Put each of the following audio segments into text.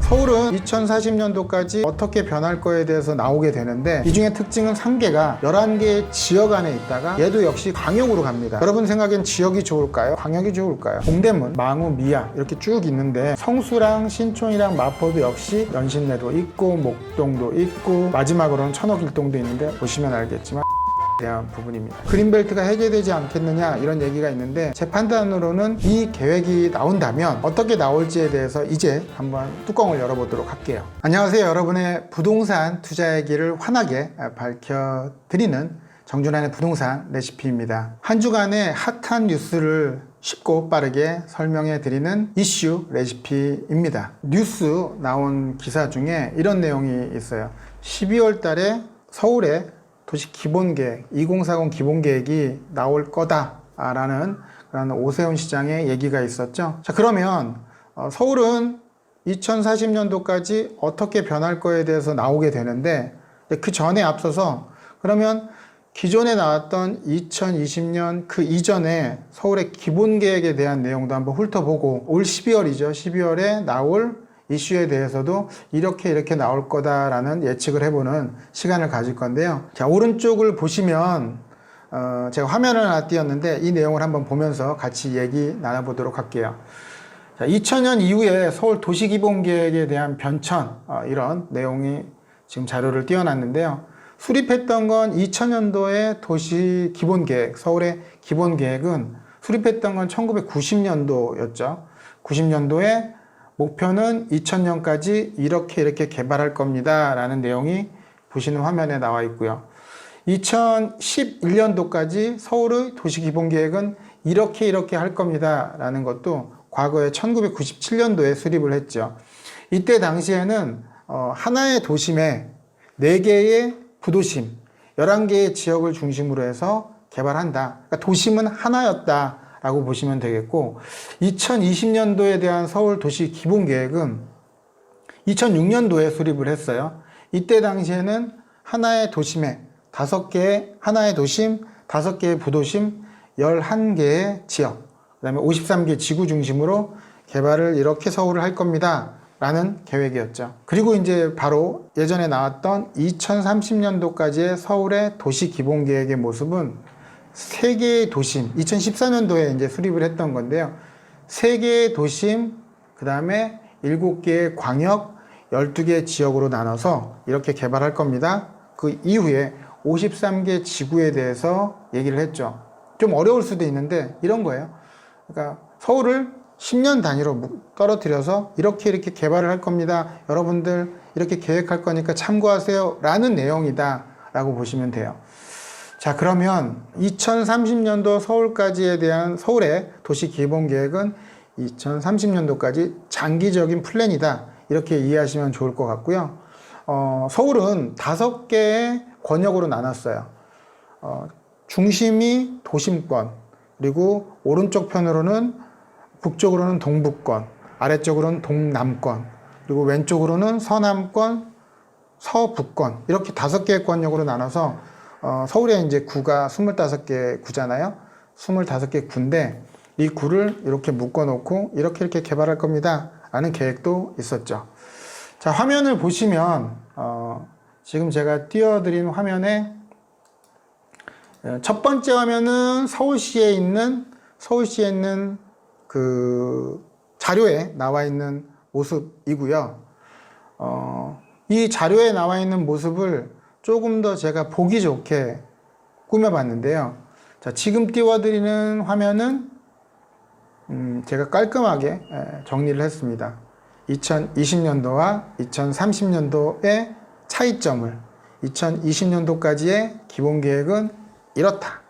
서울은 2040년도까지 어떻게 변할 거에 대해서 나오게 되는데, 이 중에 특징은 3개가 11개의 지역 안에 있다가 얘도 역시 광역으로 갑니다. 여러분 생각엔 지역이 좋을까요? 광역이 좋을까요? 동대문, 망우, 미아 이렇게 쭉 있는데, 성수랑 신촌이랑 마포도 역시 연신내도 있고 목동도 있고, 마지막으로는 천호길동도 있는데 보시면 알겠지만 대한 부분입니다. 그린벨트가 해제되지 않겠느냐 이런 얘기가 있는데, 제 판단으로는 이 계획이 나온다면 어떻게 나올지에 대해서 이제 한번 뚜껑을 열어보도록 할게요. 안녕하세요. 여러분의 부동산 투자 얘기를 환하게 밝혀드리는 정준환의 부동산 레시피입니다. 한 주간의 핫한 뉴스를 쉽고 빠르게 설명해 드리는 이슈 레시피입니다. 뉴스 나온 기사 중에 이런 내용이 있어요. 12월 달에 서울에 도시 기본계획, 2040 기본계획이 나올 거다라는 그런 오세훈 시장의 얘기가 있었죠. 자, 그러면 서울은 2040년도까지 어떻게 변할 거에 대해서 나오게 되는데, 그 전에 앞서서 그러면 기존에 나왔던 2020년 그 이전에 서울의 기본계획에 대한 내용도 한번 훑어보고, 올 12월이죠. 12월에 나올 이슈에 대해서도 이렇게 나올 거다라는 예측을 해보는 시간을 가질 건데요. 자, 오른쪽을 보시면 제가 화면을 하나 띄웠는데 이 내용을 한번 보면서 같이 얘기 나눠보도록 할게요. 자, 2000년 이후에 서울 도시기본계획에 대한 변천, 이런 내용이 지금 자료를 띄워놨는데요. 수립했던 건 2000년도에 도시기본계획, 서울의 기본계획은 수립했던 건 1990년도였죠. 90년도에 목표는 2000년까지 이렇게 개발할 겁니다 라는 내용이 보시는 화면에 나와 있고요. 2011년도까지 서울의 도시기본계획은 이렇게 할 겁니다 라는 것도 과거에 1997년도에 수립을 했죠. 이때 당시에는 하나의 도심에 4개의 부도심, 11개의 지역을 중심으로 해서 개발한다. 그러니까 도심은 하나였다 라고 보시면 되겠고, 2020년도에 대한 서울 도시 기본계획은 2006년도에 수립을 했어요. 이때 당시에는 하나의 도심에 5개의, 하나의 도심, 5개의 부도심, 11개의 지역, 그 다음에 53개 지구 중심으로 개발을 이렇게 서울을 할 겁니다 라는 계획이었죠. 그리고 이제 바로 예전에 나왔던 2030년도까지의 서울의 도시 기본계획의 모습은 3개의 도심, 2014년도에 이제 수립을 했던 건데요. 3개의 도심, 그 다음에 7개의 광역, 12개의 지역으로 나눠서 이렇게 개발할 겁니다. 그 이후에 53개 지구에 대해서 얘기를 했죠. 좀 어려울 수도 있는데 이런 거예요. 그러니까 서울을 10년 단위로 떨어뜨려서 이렇게 개발을 할 겁니다. 여러분들 이렇게 계획할 거니까 참고하세요 라는 내용이다 라고 보시면 돼요. 자, 그러면 2030년도 서울까지에 대한 서울의 도시기본계획은 2030년도까지 장기적인 플랜이다 이렇게 이해하시면 좋을 것 같고요. 서울은 5개의 권역으로 나눴어요. 중심이 도심권, 그리고 오른쪽 편으로는 북쪽으로는 동북권, 아래쪽으로는 동남권, 그리고 왼쪽으로는 서남권, 서북권, 이렇게 5개의 권역으로 나눠서 서울에 이제 구가 25개 구잖아요. 25개 구인데 이 구를 이렇게 묶어 놓고 이렇게 개발할 겁니다 라는 계획도 있었죠. 자, 화면을 보시면 지금 제가 띄워드린 화면에 첫 번째 화면은 서울시에 있는 그 자료에 나와 있는 모습이고요. 이 자료에 나와 있는 모습을 조금 더 제가 보기 좋게 꾸며봤는데요. 자, 지금 띄워드리는 화면은 제가 깔끔하게 정리를 했습니다. 2020년도와 2030년도의 차이점을, 2020년도까지의 기본계획은 이렇다,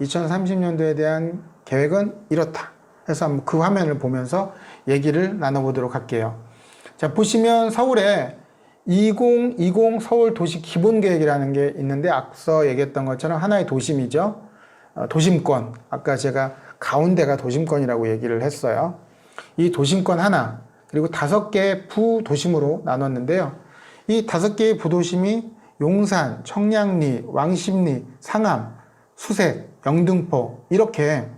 2030년도에 대한 계획은 이렇다 해서 한번 그 화면을 보면서 얘기를 나눠보도록 할게요. 자, 보시면 서울에 2020 서울 도시 기본계획이라는 게 있는데, 앞서 얘기했던 것처럼 하나의 도심이죠. 도심권, 아까 제가 가운데가 도심권이라고 얘기를 했어요. 이 도심권 하나, 그리고 5개의 부도심으로 나눴는데요. 이 5개의 부도심이 용산, 청량리, 왕십리, 상암, 수색, 영등포 이렇게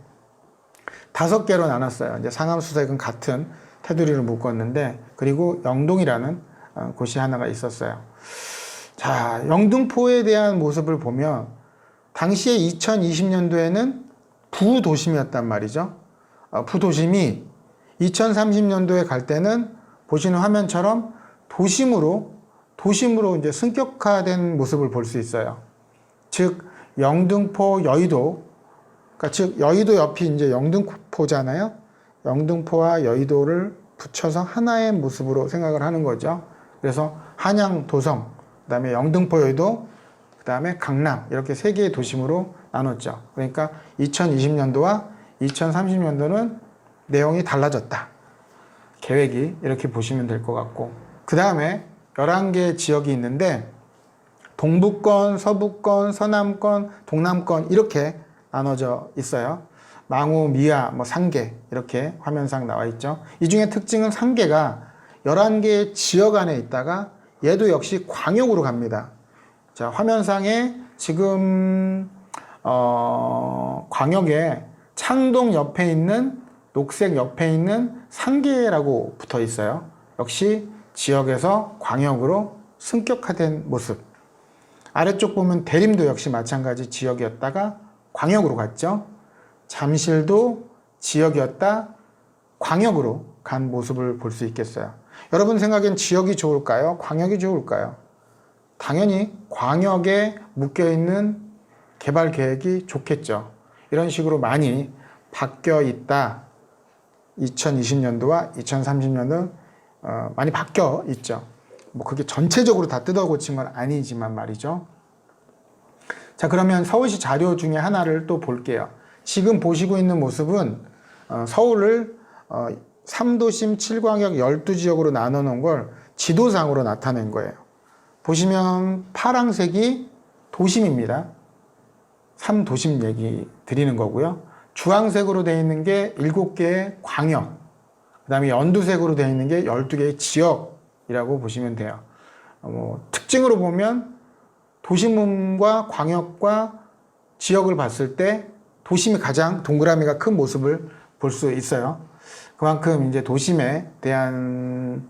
5개로 나눴어요. 이제 상암수색은 같은 테두리를 묶었는데, 그리고 영동이라는 곳이 하나가 있었어요. 자, 영등포에 대한 모습을 보면 당시에 2020년도에는 부도심이었단 말이죠. 부도심이 2030년도에 갈 때는 보시는 화면처럼 도심으로 이제 승격화된 모습을 볼 수 있어요. 즉 영등포, 여의도, 그러니까 즉 여의도 옆이 이제 영등포잖아요. 영등포와 여의도를 붙여서 하나의 모습으로 생각을 하는 거죠. 그래서 한양, 도성, 그다음에 영등포, 여의도, 그다음에 강남, 이렇게 3개의 도심으로 나눴죠. 그러니까 2020년도와 2030년도는 내용이 달라졌다. 계획이 이렇게 보시면 될 것 같고, 그 다음에 11개의 지역이 있는데 동부권, 서부권, 서남권, 동남권 이렇게 나눠져 있어요. 망우, 미아, 상계 이렇게 화면상 나와 있죠. 이 중에 특징은 상계가 11개의 지역 안에 있다가 얘도 역시 광역으로 갑니다. 자, 화면상에 지금 광역에 창동 옆에 있는 녹색 옆에 있는 상계라고 붙어 있어요. 역시 지역에서 광역으로 승격화된 모습. 아래쪽 보면 대림도 역시 마찬가지 지역이었다가 광역으로 갔죠. 잠실도 지역이었다 광역으로 간 모습을 볼 수 있겠어요. 여러분 생각엔 지역이 좋을까요? 광역이 좋을까요? 당연히 광역에 묶여있는 개발 계획이 좋겠죠. 이런 식으로 많이 바뀌어 있다. 2020년도와 2030년은 많이 바뀌어 있죠. 그게 전체적으로 다 뜯어 고친 건 아니지만 말이죠. 자, 그러면 서울시 자료 중에 하나를 또 볼게요. 지금 보시고 있는 모습은 서울을 3도심 7광역 12지역으로 나눠 놓은 걸 지도상으로 나타낸 거예요. 보시면 파란색이 도심입니다. 3도심 얘기 드리는 거고요. 주황색으로 되어 있는 게 7개의 광역, 그 다음에 연두색으로 되어 있는 게 12개의 지역이라고 보시면 돼요. 특징으로 보면 도심과 광역과 지역을 봤을 때 도심이 가장 동그라미가 큰 모습을 볼 수 있어요. 그만큼 이제 도심에 대한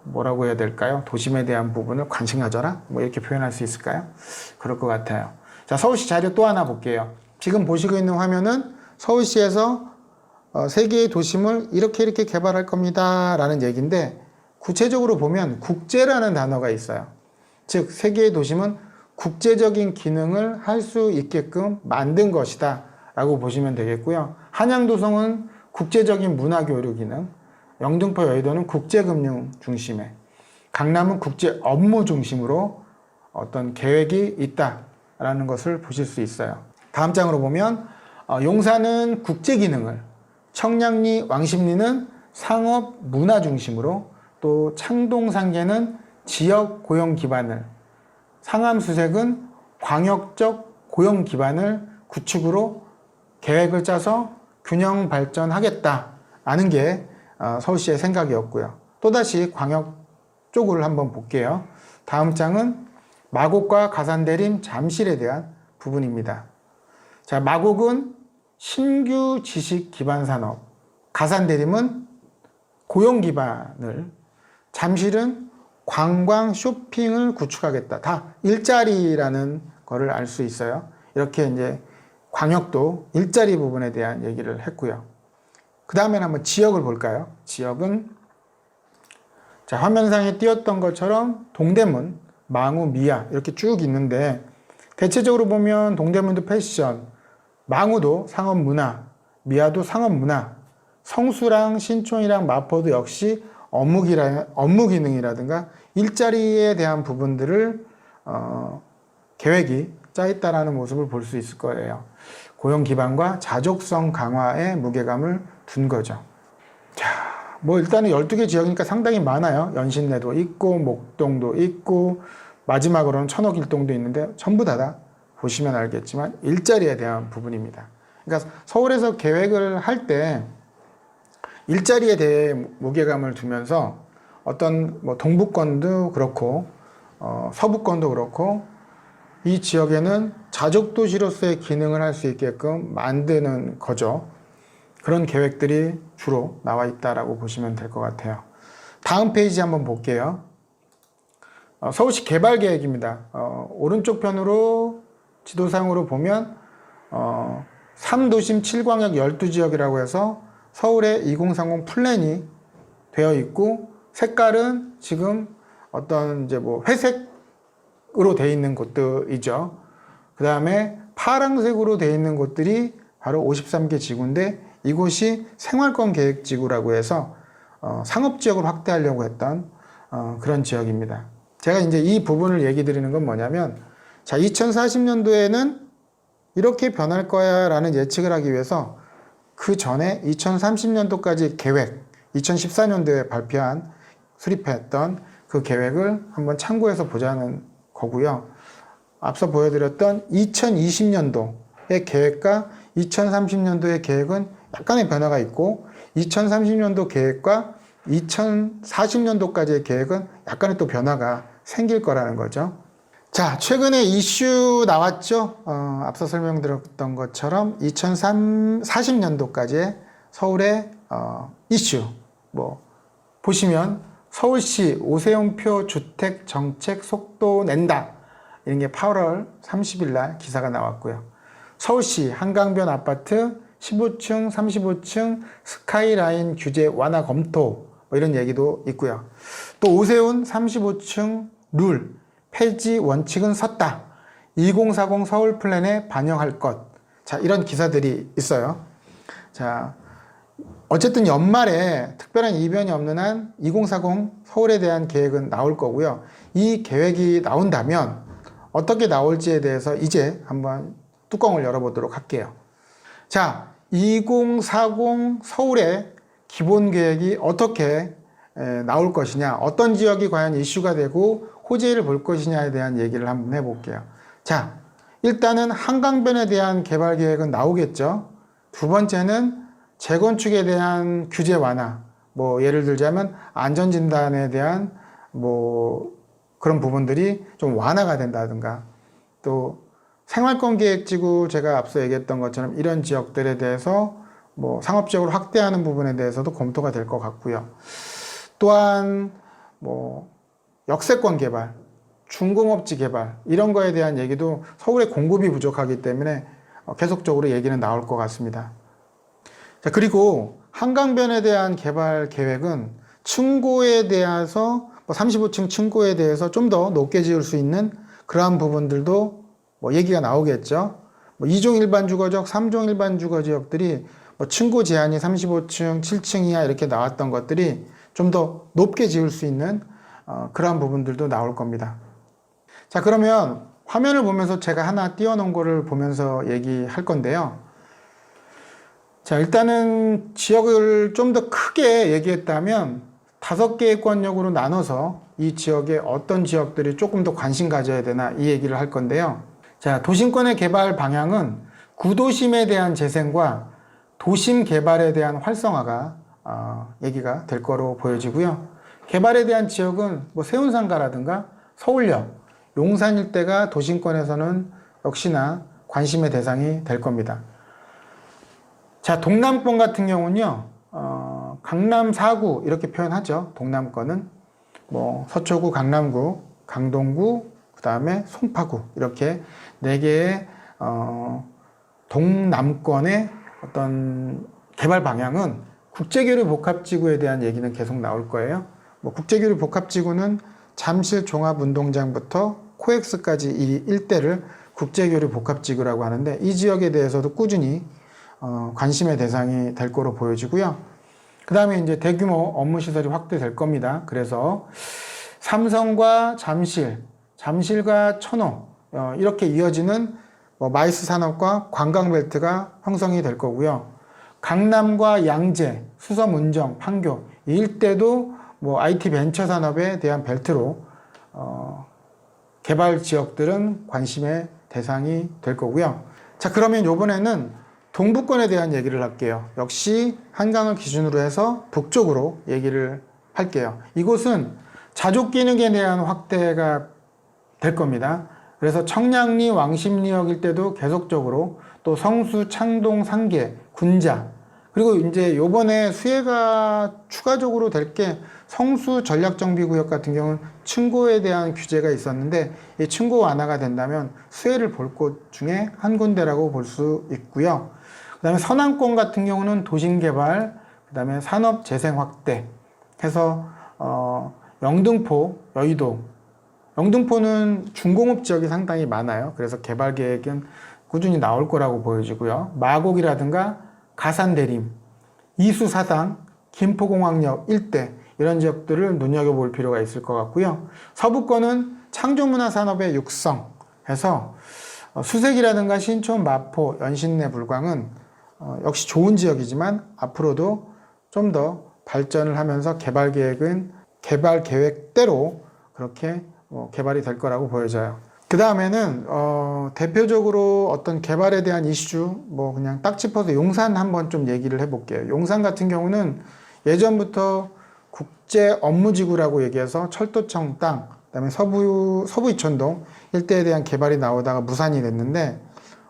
뭐라고 해야 될까요? 도심에 대한 부분을 관심 가져라? 이렇게 표현할 수 있을까요? 그럴 것 같아요. 자, 서울시 자료 또 하나 볼게요. 지금 보시고 있는 화면은 서울시에서 3개의 도심을 이렇게 개발할 겁니다 라는 얘기인데, 구체적으로 보면 국제라는 단어가 있어요. 즉 3개의 도심은 국제적인 기능을 할 수 있게끔 만든 것이다 라고 보시면 되겠고요. 한양도성은 국제적인 문화교류 기능, 영등포, 여의도는 국제금융 중심에, 강남은 국제 업무 중심으로 어떤 계획이 있다라는 것을 보실 수 있어요. 다음 장으로 보면 용산은 국제 기능을, 청량리, 왕십리는 상업 문화 중심으로, 또 창동, 상계는 지역 고용 기반을, 상암수색은 광역적 고용 기반을 구축으로 계획을 짜서 균형 발전하겠다라는 게 서울시의 생각이었고요. 또다시 광역 쪽을 한번 볼게요. 다음 장은 마곡과 가산대림, 잠실에 대한 부분입니다. 자, 마곡은 신규 지식 기반 산업, 가산대림은 고용 기반을, 잠실은 관광 쇼핑을 구축하겠다. 다 일자리라는 거를 알 수 있어요. 이렇게 이제 광역도 일자리 부분에 대한 얘기를 했고요. 그 다음에는 한번 지역을 볼까요? 지역은 자, 화면상에 띄었던 것처럼 동대문, 망우, 미아 이렇게 쭉 있는데, 대체적으로 보면 동대문도 패션, 망우도 상업문화, 미아도 상업문화, 성수랑 신촌이랑 마포도 역시 업무 기능이라든가 일자리에 대한 부분들을 계획이 짜 있다라는 모습을 볼 수 있을 거예요. 고용 기반과 자족성 강화에 무게감을 둔 거죠. 자, 일단은 12개 지역이니까 상당히 많아요. 연신내도 있고 목동도 있고 마지막으로는 천옥일동도 있는데 전부 다 보시면 알겠지만 일자리에 대한 부분입니다. 그러니까 서울에서 계획을 할 때 일자리에 대해 무게감을 두면서 어떤 동부권도 그렇고 서부권도 그렇고 이 지역에는 자족도시로서의 기능을 할 수 있게끔 만드는 거죠. 그런 계획들이 주로 나와 있다라고 보시면 될 것 같아요. 다음 페이지 한번 볼게요. 서울시 개발 계획입니다. 오른쪽 편으로 지도상으로 보면 3도심 7광역 12지역이라고 해서 서울의 2030 플랜이 되어 있고, 색깔은 지금 어떤 이제 뭐 회색으로 되어 있는 곳들이죠. 그 다음에 파란색으로 되어 있는 곳들이 바로 53개 지구인데, 이곳이 생활권 계획 지구라고 해서 상업지역을 확대하려고 했던 그런 지역입니다. 제가 이제 이 부분을 얘기 드리는 건 뭐냐면, 자, 2040년도에는 이렇게 변할 거야 라는 예측을 하기 위해서 그 전에 2030년도까지 계획, 2014년도에 발표한, 수립했던 그 계획을 한번 참고해서 보자는 거고요. 앞서 보여드렸던 2020년도의 계획과 2030년도의 계획은 약간의 변화가 있고, 2030년도 계획과 2040년도까지의 계획은 약간의 또 변화가 생길 거라는 거죠. 자, 최근에 이슈 나왔죠. 앞서 설명드렸던 것처럼 2040년도까지의 서울의 이슈, 뭐 보시면 서울시 오세훈표 주택 정책 속도 낸다, 이런 게 8월 30일 날 기사가 나왔고요. 서울시 한강변 아파트 15층, 35층 스카이라인 규제 완화 검토, 뭐 이런 얘기도 있고요. 또 오세훈 35층 룰 폐지 원칙은 섰다, 2040 서울 플랜에 반영할 것. 자, 이런 기사들이 있어요. 자, 어쨌든 연말에 특별한 이변이 없는 한 2040 서울에 대한 계획은 나올 거고요. 이 계획이 나온다면 어떻게 나올지에 대해서 이제 한번 뚜껑을 열어보도록 할게요. 자, 2040 서울의 기본 계획이 어떻게 나올 것이냐, 어떤 지역이 과연 이슈가 되고 호재를 볼 것이냐에 대한 얘기를 한번 해볼게요. 자, 일단은 한강변에 대한 개발 계획은 나오겠죠. 두 번째는 재건축에 대한 규제 완화, 뭐 예를 들자면 안전진단에 대한 뭐 그런 부분들이 좀 완화가 된다든가, 또 생활권 계획지구, 제가 앞서 얘기했던 것처럼 이런 지역들에 대해서 뭐 상업지역으로 확대하는 부분에 대해서도 검토가 될 것 같고요. 또한 뭐 역세권 개발, 중공업지 개발, 이런 거에 대한 얘기도 서울의 공급이 부족하기 때문에 계속적으로 얘기는 나올 것 같습니다. 자, 그리고 한강변에 대한 개발 계획은 층고에 대해서 35층 층고에 대해서 좀 더 높게 지을 수 있는 그러한 부분들도 뭐 얘기가 나오겠죠. 뭐 2종 일반 주거지역, 3종 일반 주거지역들이 뭐 층고 제한이 35층, 7층 이하 이렇게 나왔던 것들이 좀 더 높게 지을 수 있는 그러한 부분들도 나올 겁니다. 자, 그러면 화면을 보면서 제가 하나 띄워놓은 거를 보면서 얘기할 건데요. 자, 일단은 지역을 좀 더 크게 얘기했다면 5개의 권역으로 나눠서 이 지역에 어떤 지역들이 조금 더 관심 가져야 되나, 이 얘기를 할 건데요. 자, 도심권의 개발 방향은 구도심에 대한 재생과 도심 개발에 대한 활성화가 얘기가 될 거로 보여지고요. 개발에 대한 지역은 뭐 세운상가라든가 서울역, 용산 일대가 도심권에서는 역시나 관심의 대상이 될 겁니다. 자, 동남권 같은 경우는요, 강남 4구 이렇게 표현하죠. 동남권은 뭐 서초구, 강남구, 강동구, 그 다음에 송파구, 이렇게 4개의 동남권의 어떤 개발 방향은 국제교류 복합지구에 대한 얘기는 계속 나올 거예요. 뭐 국제교류 복합지구는 잠실 종합운동장부터 코엑스까지 이 일대를 국제교류 복합지구라고 하는데, 이 지역에 대해서도 꾸준히 관심의 대상이 될 거로 보여지고요. 그 다음에 이제 대규모 업무시설이 확대될 겁니다. 그래서 삼성과 잠실, 잠실과 천호, 이렇게 이어지는 뭐 마이스 산업과 관광벨트가 형성이 될 거고요. 강남과 양재, 수섬, 운정, 판교, 이 일대도 뭐 IT 벤처 산업에 대한 벨트로 개발 지역들은 관심의 대상이 될 거고요. 자, 그러면 이번에는 동부권에 대한 얘기를 할게요. 역시 한강을 기준으로 해서 북쪽으로 얘기를 할게요. 이곳은 자족기능에 대한 확대가 될 겁니다. 그래서 청량리, 왕십리역 일대도 계속적으로, 또 성수, 창동, 상계, 군자, 그리고 이제 요번에 수혜가 추가적으로 될 게 성수 전략정비구역 같은 경우는 층고에 대한 규제가 있었는데 이 층고 완화가 된다면 수혜를 볼 곳 중에 한 군데라고 볼 수 있고요. 그 다음에 서남권 같은 경우는 도심개발, 그 다음에 산업재생 확대 해서 영등포, 여의도, 영등포는 중공업 지역이 상당히 많아요. 그래서 개발 계획은 꾸준히 나올 거라고 보여지고요. 마곡이라든가 가산대림, 이수사당, 김포공항역 일대 이런 지역들을 눈여겨볼 필요가 있을 것 같고요. 서부권은 창조문화산업의 육성해서 수색이라든가 신촌, 마포, 연신내, 불광은 역시 좋은 지역이지만 앞으로도 좀 더 발전을 하면서 개발 계획은 개발 계획대로 그렇게 개발이 될 거라고 보여져요. 그 다음에는 대표적으로 어떤 개발에 대한 이슈 그냥 딱 짚어서 용산 한번 좀 얘기를 해볼게요. 용산 같은 경우는 예전부터 국제 업무지구라고 얘기해서 철도청 땅, 그다음에 서부 이촌동 일대에 대한 개발이 나오다가 무산이 됐는데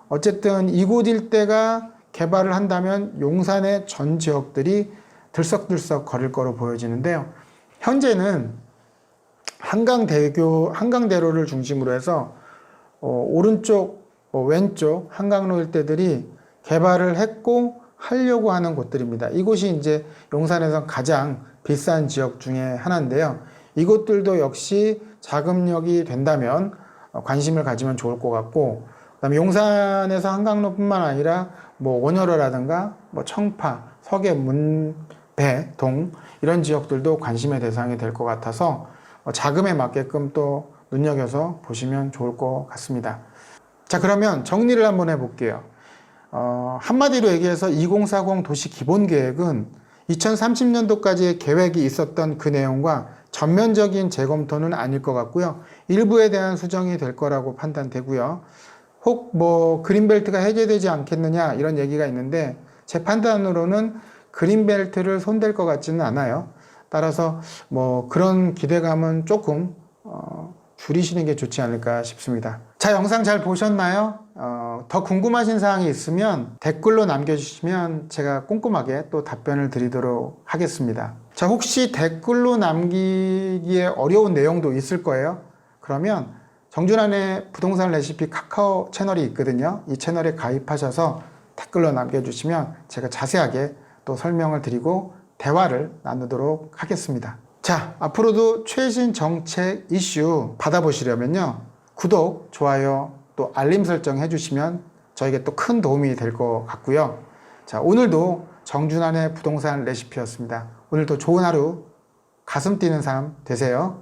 어쨌든 이곳 일대가 개발을 한다면 용산의 전 지역들이 들썩들썩 거릴 거로 보여지는데요. 현재는 한강대로를 중심으로 해서 오른쪽, 왼쪽 한강로 일대들이 개발을 했고 하려고 하는 곳들입니다. 이곳이 이제 용산에서 가장 비싼 지역 중에 하나인데요. 이곳들도 역시 자금력이 된다면 관심을 가지면 좋을 것 같고, 그다음에 용산에서 한강로뿐만 아니라 원효로라든가 청파, 서계, 문배, 동 이런 지역들도 관심의 대상이 될 것 같아서 자금에 맞게끔 또 눈여겨서 보시면 좋을 것 같습니다. 자, 그러면 정리를 한번 해볼게요. 한마디로 얘기해서 2040 도시 기본계획은 2030년도까지의 계획이 있었던 그 내용과 전면적인 재검토는 아닐 것 같고요. 일부에 대한 수정이 될 거라고 판단되고요. 혹 그린벨트가 해제되지 않겠느냐 이런 얘기가 있는데 제 판단으로는 그린벨트를 손댈 것 같지는 않아요. 따라서 그런 기대감은 조금 줄이시는 게 좋지 않을까 싶습니다. 자, 영상 잘 보셨나요? 더 궁금하신 사항이 있으면 댓글로 남겨주시면 제가 꼼꼼하게 또 답변을 드리도록 하겠습니다. 자, 혹시 댓글로 남기기에 어려운 내용도 있을 거예요. 그러면 정준환의 부동산 레시피 카카오 채널이 있거든요. 이 채널에 가입하셔서 댓글로 남겨주시면 제가 자세하게 또 설명을 드리고 대화를 나누도록 하겠습니다. 자, 앞으로도 최신 정책 이슈 받아보시려면요. 구독, 좋아요, 또 알림 설정 해주시면 저에게 또 큰 도움이 될 것 같고요. 자, 오늘도 정준환의 부동산 레시피였습니다. 오늘도 좋은 하루, 가슴 뛰는 삶 되세요.